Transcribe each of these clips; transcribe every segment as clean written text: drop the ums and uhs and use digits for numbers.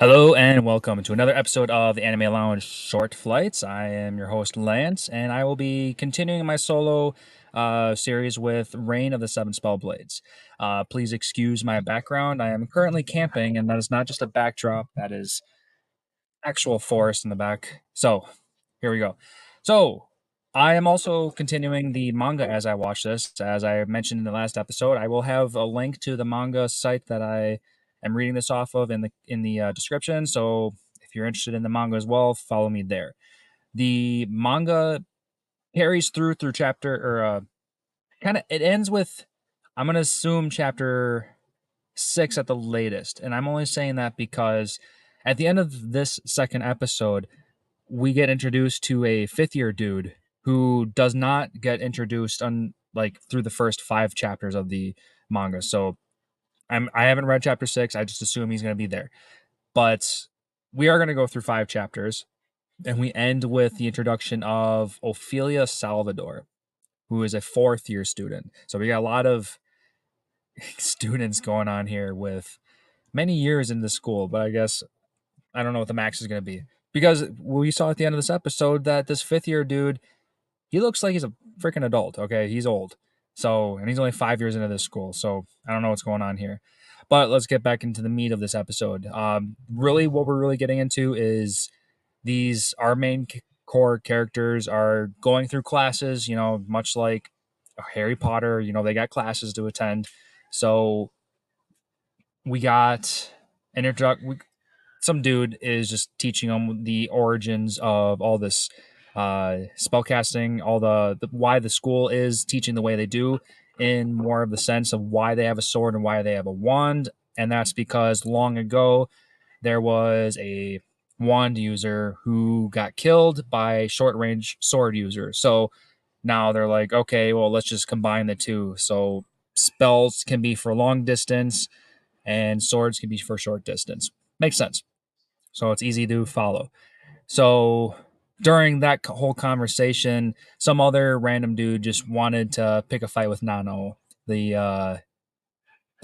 Hello and welcome to another episode of the Anime Lounge Short Flights. I am your host Lance, and I will be continuing my solo series with Reign of the Seven Spellblades. Please excuse my background. I am currently camping, and that is not just a backdrop; that is actual forest in the back. So here we go. So I am also continuing the manga as I watch this. As I mentioned in the last episode, I will have a link to the manga site that I am reading this off of in the description. So if you're interested in the manga as well, follow me there. The manga carries through chapter or kind of it ends with I'm gonna assume chapter 6 at the latest, and I'm only saying that because at the end of this second episode we get introduced to a fifth year dude who does not get introduced on like through the first 5 chapters of the manga. So I haven't read chapter 6. I just assume he's going to be there. But we are going to go through 5 chapters, and we end with the introduction of Ophelia Salvador, who is a fourth year student. So we got a lot of students going on here with many years in the school, but I guess I don't know what the max is going to be because we saw at the end of this episode that this fifth year dude, he looks like he's a freaking adult. Okay, he's old. So, and he's only 5 years into this school. So I don't know what's going on here. But let's get back into the meat of this episode. Really, what we're really getting into is these our main core characters are going through classes. You know, much like Harry Potter. You know, they got classes to attend. So we got an introduction. Some dude is just teaching them the origins of all this spellcasting, all the why the school is teaching the way they do, in more of the sense of why they have a sword and why they have a wand, and that's because long ago there was a wand user who got killed by a short range sword user. So now they're like, okay, well let's just combine the two. So spells can be for long distance and swords can be for short distance. Makes sense. So it's easy to follow. So during that whole conversation, some other random dude just wanted to pick a fight with Nano, the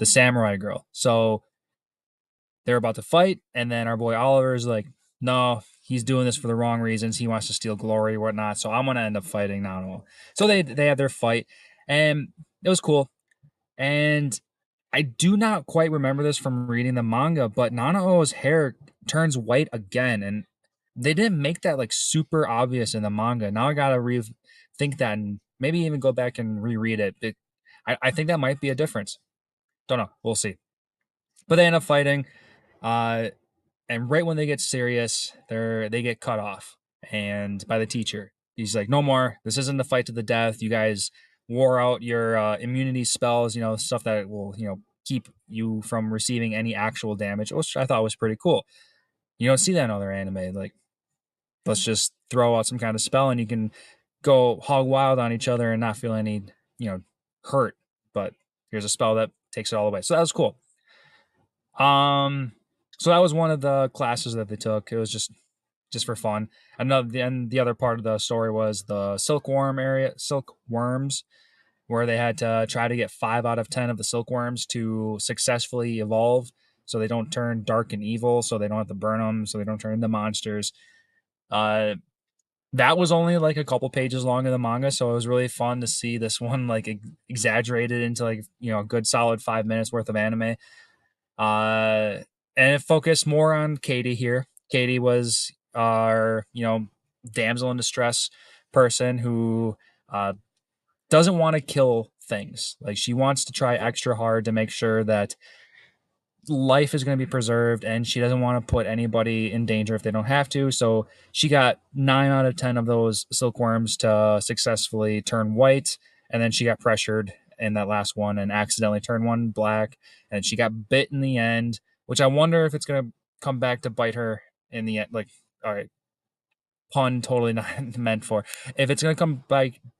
samurai girl. So they're about to fight, and then our boy Oliver is like, "No, he's doing this for the wrong reasons. He wants to steal glory or whatnot. So I'm gonna end up fighting Nano." So they have their fight, and it was cool. And I do not quite remember this from reading the manga, but Nanoo's hair turns white again, and they didn't make that like super obvious in the manga. Now I gotta rethink that and maybe even go back and reread it. I think that might be a difference. Don't know. We'll see. But they end up fighting, uh, and right when they get serious, they get cut off and by the teacher. He's like, "No more. This isn't the fight to the death. You guys wore out your immunity spells. You know, stuff that will keep you from receiving any actual damage," which I thought was pretty cool. You don't see that in other anime. Like, let's just throw out some kind of spell and you can go hog wild on each other and not feel any hurt. But here's a spell that takes it all away. So that was cool. Um, so that was one of the classes that they took. It was just for fun. And the other part of the story was the silkworms, where they had to try to get 5 out of 10 of the silkworms to successfully evolve, so they don't turn dark and evil, so they don't have to burn them, so they don't turn into monsters. Uh, that was only like a couple pages long in the manga, so it was really fun to see this one like exaggerated into like a good solid 5 minutes worth of anime. Uh, and it focused more on Katie here. Katie was our, damsel in distress person who doesn't want to kill things. Like, she wants to try extra hard to make sure that life is going to be preserved, and she doesn't want to put anybody in danger if they don't have to. So she got 9 out of 10 of those silkworms to successfully turn white, and then she got pressured in that last one and accidentally turned one black, and she got bit in the end, which I wonder if it's going to come back to bite her in the end. Like, all right, pun totally not meant for. If it's going to come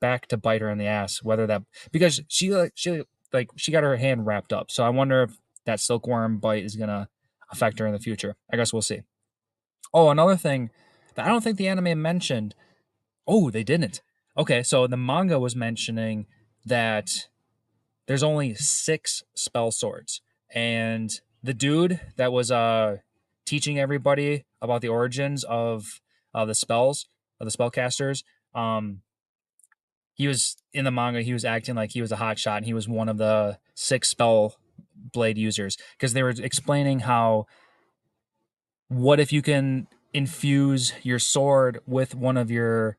back to bite her in the ass, whether that, because she got her hand wrapped up, so I wonder if that silkworm bite is gonna affect her in the future. I guess we'll see. Oh, another thing that I don't think the anime mentioned. Oh, they didn't. Okay, so the manga was mentioning that there's only 6 spell swords, and the dude that was teaching everybody about the origins of the spells of the spellcasters. Um, he was in the manga. He was acting like he was a hot shot, and he was one of the 6 spell blade users because they were explaining how what if you can infuse your sword with one of your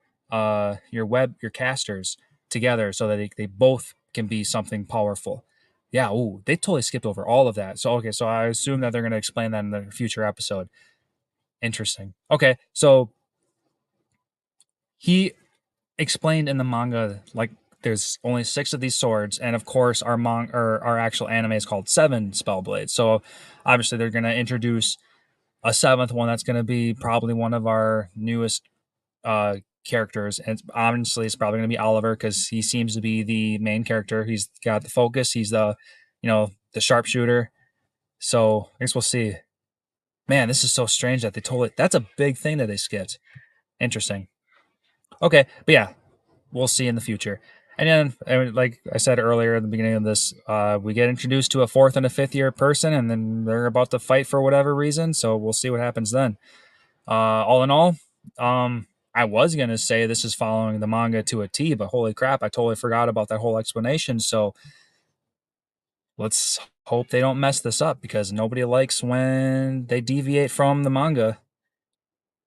casters together so that they both can be something powerful. Yeah, ooh, they totally skipped over all of that. So okay, so I assume that they're going to explain that in the future episode. Interesting. Okay, so he explained in the manga like there's only 6 of these swords, and of course our actual anime is called Seven Spellblades. So obviously they're going to introduce a 7th one that's going to be probably one of our newest characters, and honestly it's probably going to be Oliver because he seems to be the main character. He's got the focus. He's the sharpshooter. So I guess we'll see. Man, this is so strange that they totally. That's a big thing that they skipped. Interesting. Okay, but yeah, we'll see in the future. And then, like I said earlier at the beginning of this, we get introduced to a 4th and a 5th year person, and then they're about to fight for whatever reason. So we'll see what happens then. All in all, I was gonna say this is following the manga to a T, but holy crap, I totally forgot about that whole explanation. So let's hope they don't mess this up because nobody likes when they deviate from the manga.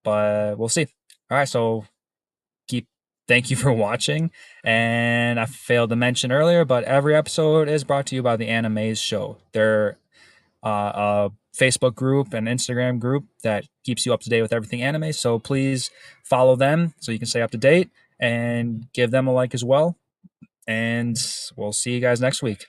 But we'll see. All right, so keep thank you for watching. And I failed to mention earlier, but every episode is brought to you by the Animes Show. They're a Facebook group and Instagram group that keeps you up to date with everything anime. So please follow them so you can stay up to date and give them a like as well. And we'll see you guys next week.